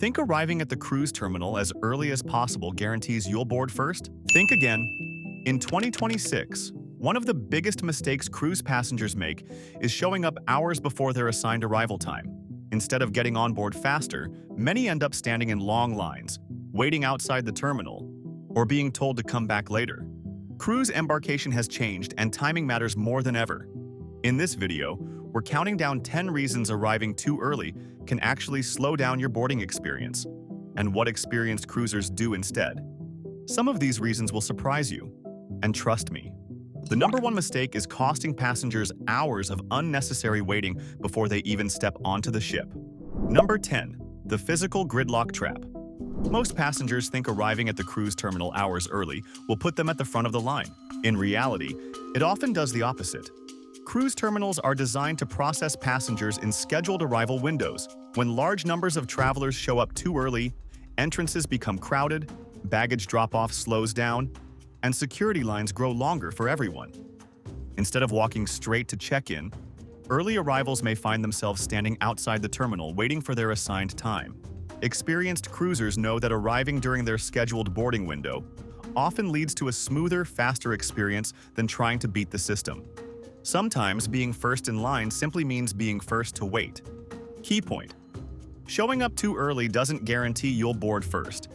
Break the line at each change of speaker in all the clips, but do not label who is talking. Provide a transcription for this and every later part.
Think arriving at the cruise terminal as early as possible guarantees you'll board first? Think again. In 2026, one of the biggest mistakes cruise passengers make is showing up hours before their assigned arrival time. Instead of getting on board faster, many end up standing in long lines, waiting outside the terminal, or being told to come back later. Cruise embarkation has changed and timing matters more than ever. In this video, we're counting down 10 reasons arriving too early can actually slow down your boarding experience, and what experienced cruisers do instead. Some of these reasons will surprise you, and trust me. The number one mistake is costing passengers hours of unnecessary waiting before they even step onto the ship. Number 10. The physical gridlock trap. Most passengers think arriving at the cruise terminal hours early will put them at the front of the line. In reality, it often does the opposite. Cruise terminals are designed to process passengers in scheduled arrival windows. When large numbers of travelers show up too early, entrances become crowded, baggage drop-off slows down, and security lines grow longer for everyone. Instead of walking straight to check-in, early arrivals may find themselves standing outside the terminal waiting for their assigned time. Experienced cruisers know that arriving during their scheduled boarding window often leads to a smoother, faster experience than trying to beat the system. Sometimes being first in line simply means being first to wait. Key point: showing up too early doesn't guarantee you'll board first.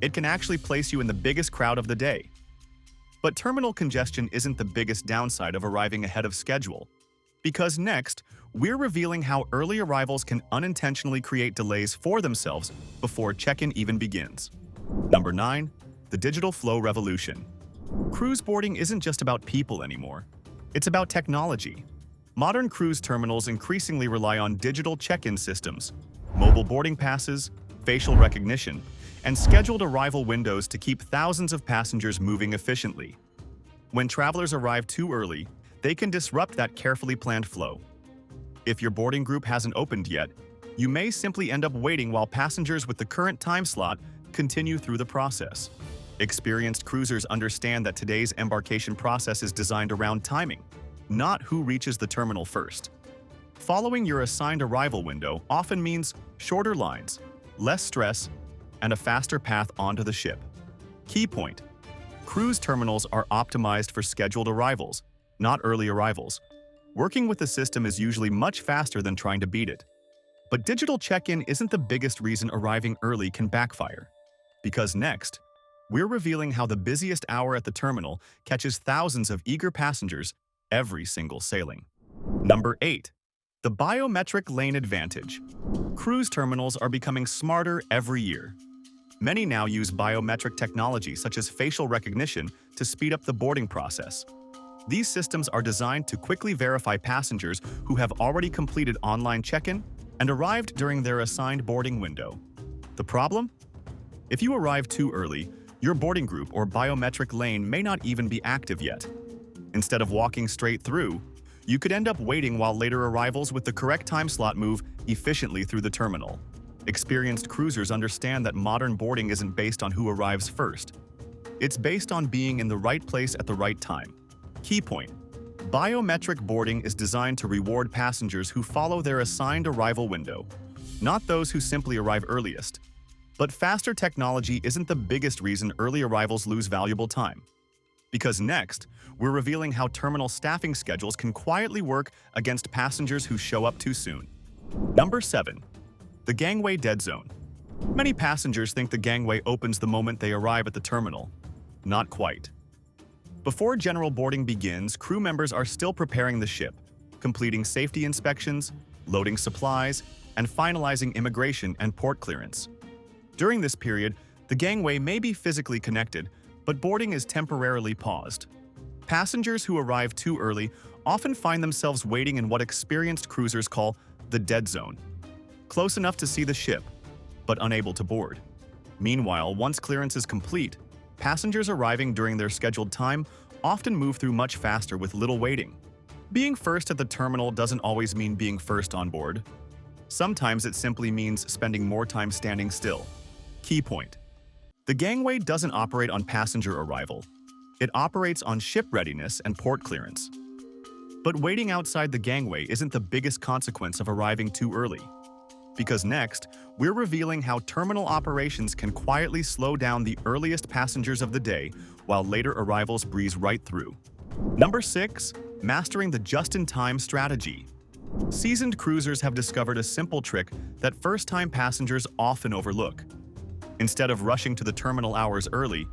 It can actually place you in the biggest crowd of the day. But terminal congestion isn't the biggest downside of arriving ahead of schedule. Because next, we're revealing how early arrivals can unintentionally create delays for themselves before check-in even begins. Number 9. The digital flow revolution. Cruise boarding isn't just about people anymore. It's about technology. Modern cruise terminals increasingly rely on digital check-in systems, mobile boarding passes, facial recognition, and scheduled arrival windows to keep thousands of passengers moving efficiently. When travelers arrive too early, they can disrupt that carefully planned flow. If your boarding group hasn't opened yet, you may simply end up waiting while passengers with the current time slot continue through the process. Experienced cruisers understand that today's embarkation process is designed around timing, not who reaches the terminal first. Following your assigned arrival window often means shorter lines, less stress, and a faster path onto the ship. Key point: cruise terminals are optimized for scheduled arrivals, not early arrivals. Working with the system is usually much faster than trying to beat it. But digital check-in isn't the biggest reason arriving early can backfire. Because next, we're revealing how the busiest hour at the terminal catches thousands of eager passengers every single sailing. Number 8. The biometric lane advantage. Cruise terminals are becoming smarter every year. Many now use biometric technology such as facial recognition to speed up the boarding process. These systems are designed to quickly verify passengers who have already completed online check-in and arrived during their assigned boarding window. The problem? If you arrive too early, your boarding group or biometric lane may not even be active yet. Instead of walking straight through, you could end up waiting while later arrivals with the correct time slot move efficiently through the terminal. Experienced cruisers understand that modern boarding isn't based on who arrives first. It's based on being in the right place at the right time. Key point: biometric boarding is designed to reward passengers who follow their assigned arrival window, not those who simply arrive earliest. But faster technology isn't the biggest reason early arrivals lose valuable time. Because next, we're revealing how terminal staffing schedules can quietly work against passengers who show up too soon. Number 7. The gangway dead zone. Many passengers think the gangway opens the moment they arrive at the terminal. Not quite. Before general boarding begins, crew members are still preparing the ship, completing safety inspections, loading supplies, and finalizing immigration and port clearance. During this period, the gangway may be physically connected, but boarding is temporarily paused. Passengers who arrive too early often find themselves waiting in what experienced cruisers call the dead zone, close enough to see the ship, but unable to board. Meanwhile, once clearance is complete, passengers arriving during their scheduled time often move through much faster with little waiting. Being first at the terminal doesn't always mean being first on board. Sometimes it simply means spending more time standing still. Key point: the gangway doesn't operate on passenger arrival. It operates on ship readiness and port clearance. But waiting outside the gangway isn't the biggest consequence of arriving too early. Because next, we're revealing how terminal operations can quietly slow down the earliest passengers of the day while later arrivals breeze right through. Number 6. Mastering the just-in-time strategy. Seasoned cruisers have discovered a simple trick that first-time passengers often overlook. Instead of rushing to the terminal hours early,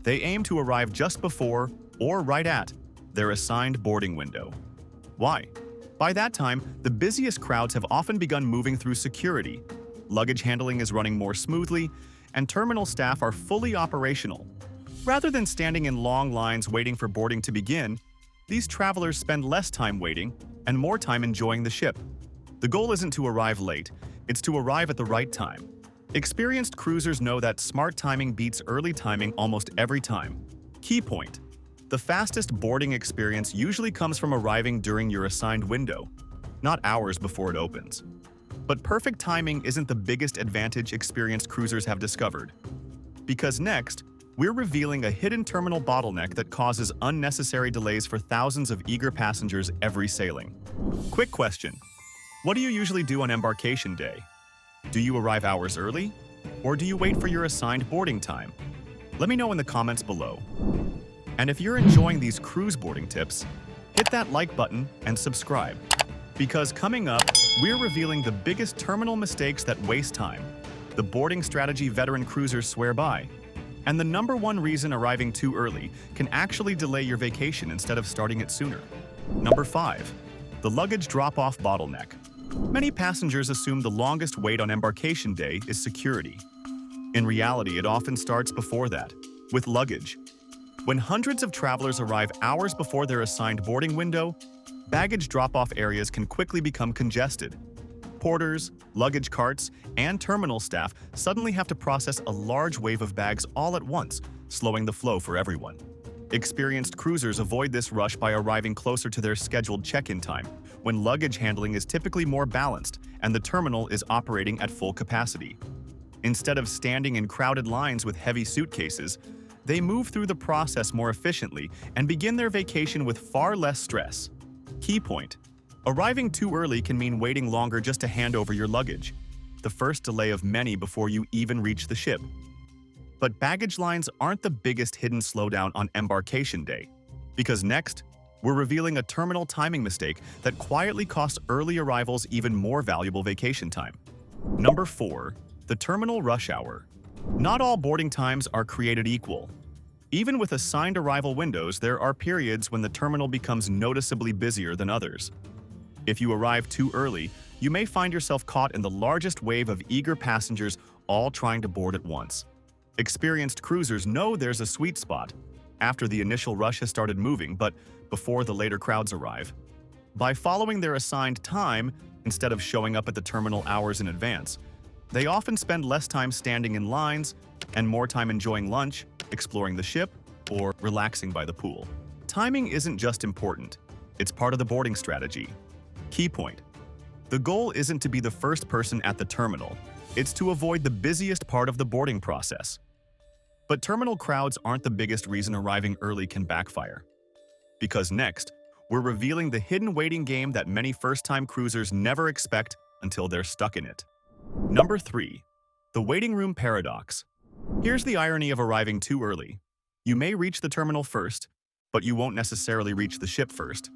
they aim to arrive just before, or right at, their assigned boarding window. Why? By that time, the busiest crowds have often begun moving through security, luggage handling is running more smoothly, and terminal staff are fully operational. Rather than standing in long lines waiting for boarding to begin, these travelers spend less time waiting and more time enjoying the ship. The goal isn't to arrive late, it's to arrive at the right time. Experienced cruisers know that smart timing beats early timing almost every time. Key point: the fastest boarding experience usually comes from arriving during your assigned window, not hours before it opens. But perfect timing isn't the biggest advantage experienced cruisers have discovered. Because next, we're revealing a hidden terminal bottleneck that causes unnecessary delays for thousands of eager passengers every sailing. Quick question: what do you usually do on embarkation day? Do you arrive hours early? Or do you wait for your assigned boarding time? Let me know in the comments below. And if you're enjoying these cruise boarding tips, hit that like button and subscribe. Because coming up, we're revealing the biggest terminal mistakes that waste time, the boarding strategy veteran cruisers swear by, and the #1 reason arriving too early can actually delay your vacation instead of starting it sooner. Number 5. The luggage drop-off bottleneck. Many passengers assume the longest wait on embarkation day is security. In reality, it often starts before that, with luggage. When hundreds of travelers arrive hours before their assigned boarding window, baggage drop-off areas can quickly become congested. Porters, luggage carts, and terminal staff suddenly have to process a large wave of bags all at once, slowing the flow for everyone. Experienced cruisers avoid this rush by arriving closer to their scheduled check-in time, when luggage handling is typically more balanced and the terminal is operating at full capacity. Instead of standing in crowded lines with heavy suitcases, they move through the process more efficiently and begin their vacation with far less stress. Key point: arriving too early can mean waiting longer just to hand over your luggage, the first delay of many before you even reach the ship. But baggage lines aren't the biggest hidden slowdown on embarkation day, because next, we're revealing a terminal timing mistake that quietly costs early arrivals even more valuable vacation time. Number 4. The terminal rush hour. Not all boarding times are created equal. Even with assigned arrival windows, there are periods when the terminal becomes noticeably busier than others. If you arrive too early, you may find yourself caught in the largest wave of eager passengers all trying to board at once. Experienced cruisers know there's a sweet spot, after the initial rush has started moving, but before the later crowds arrive. By following their assigned time, instead of showing up at the terminal hours in advance, they often spend less time standing in lines and more time enjoying lunch, exploring the ship, or relaxing by the pool. Timing isn't just important, it's part of the boarding strategy. Key point: the goal isn't to be the first person at the terminal, it's to avoid the busiest part of the boarding process. But terminal crowds aren't the biggest reason arriving early can backfire. Because next, we're revealing the hidden waiting game that many first-time cruisers never expect until they're stuck in it. Number 3. The waiting room paradox. Here's the irony of arriving too early. You may reach the terminal first, but you won't necessarily reach the ship first.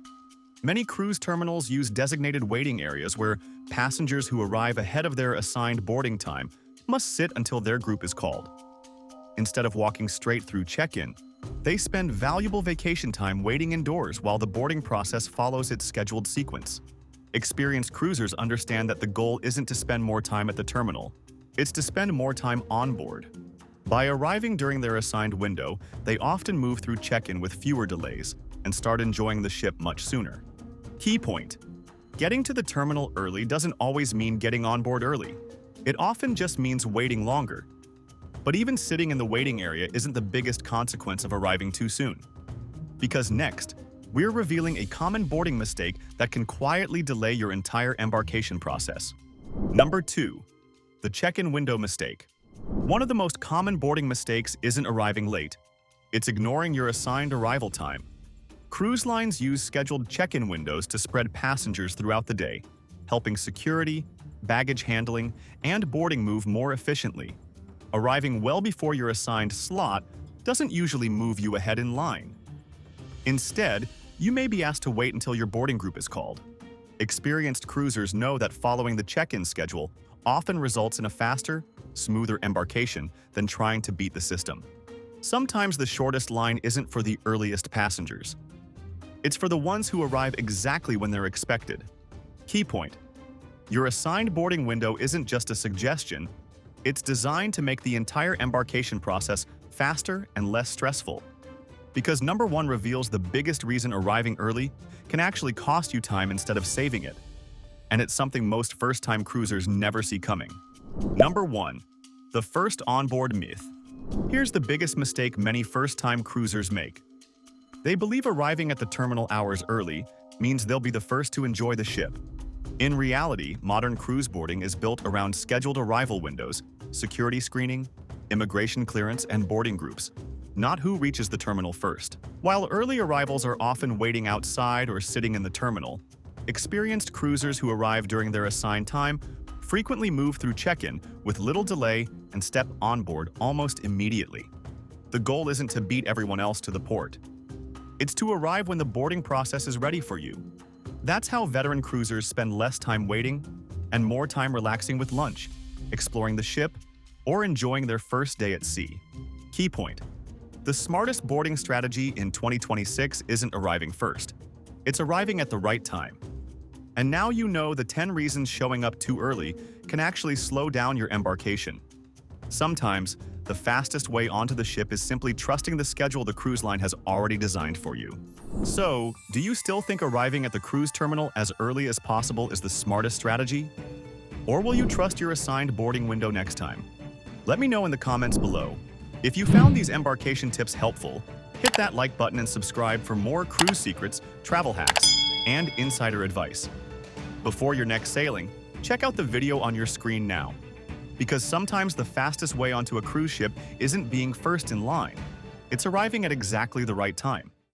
Many cruise terminals use designated waiting areas where passengers who arrive ahead of their assigned boarding time must sit until their group is called. Instead of walking straight through check-in, they spend valuable vacation time waiting indoors while the boarding process follows its scheduled sequence. Experienced cruisers understand that the goal isn't to spend more time at the terminal, it's to spend more time on board. By arriving during their assigned window, they often move through check-in with fewer delays and start enjoying the ship much sooner. Key point: getting to the terminal early doesn't always mean getting on board early. It often just means waiting longer. But even sitting in the waiting area isn't the biggest consequence of arriving too soon. Because next, we're revealing a common boarding mistake that can quietly delay your entire embarkation process. Number 2. The check-in window mistake. One of the most common boarding mistakes isn't arriving late. It's ignoring your assigned arrival time. Cruise lines use scheduled check-in windows to spread passengers throughout the day, helping security, baggage handling, and boarding move more efficiently. Arriving well before your assigned slot doesn't usually move you ahead in line. Instead, you may be asked to wait until your boarding group is called. Experienced cruisers know that following the check-in schedule often results in a faster, smoother embarkation than trying to beat the system. Sometimes the shortest line isn't for the earliest passengers. It's for the ones who arrive exactly when they're expected. Key point: your assigned boarding window isn't just a suggestion, it's designed to make the entire embarkation process faster and less stressful. Because number 1 reveals the biggest reason arriving early can actually cost you time instead of saving it. And it's something most first-time cruisers never see coming. Number 1. The first onboard myth. Here's the biggest mistake many first-time cruisers make. They believe arriving at the terminal hours early means they'll be the first to enjoy the ship. In reality, modern cruise boarding is built around scheduled arrival windows, security screening, immigration clearance, and boarding groups, not who reaches the terminal first. While early arrivals are often waiting outside or sitting in the terminal, experienced cruisers who arrive during their assigned time frequently move through check-in with little delay and step on board almost immediately. The goal isn't to beat everyone else to the port. It's to arrive when the boarding process is ready for you. That's how veteran cruisers spend less time waiting and more time relaxing with lunch, exploring the ship, or enjoying their first day at sea. Key point: the smartest boarding strategy in 2026 isn't arriving first. It's arriving at the right time. And now you know the 10 reasons showing up too early can actually slow down your embarkation. Sometimes, the fastest way onto the ship is simply trusting the schedule the cruise line has already designed for you. So, do you still think arriving at the cruise terminal as early as possible is the smartest strategy? Or will you trust your assigned boarding window next time? Let me know in the comments below. If you found these embarkation tips helpful, hit that like button and subscribe for more cruise secrets, travel hacks, and insider advice. Before your next sailing, check out the video on your screen now. Because sometimes the fastest way onto a cruise ship isn't being first in line. It's arriving at exactly the right time.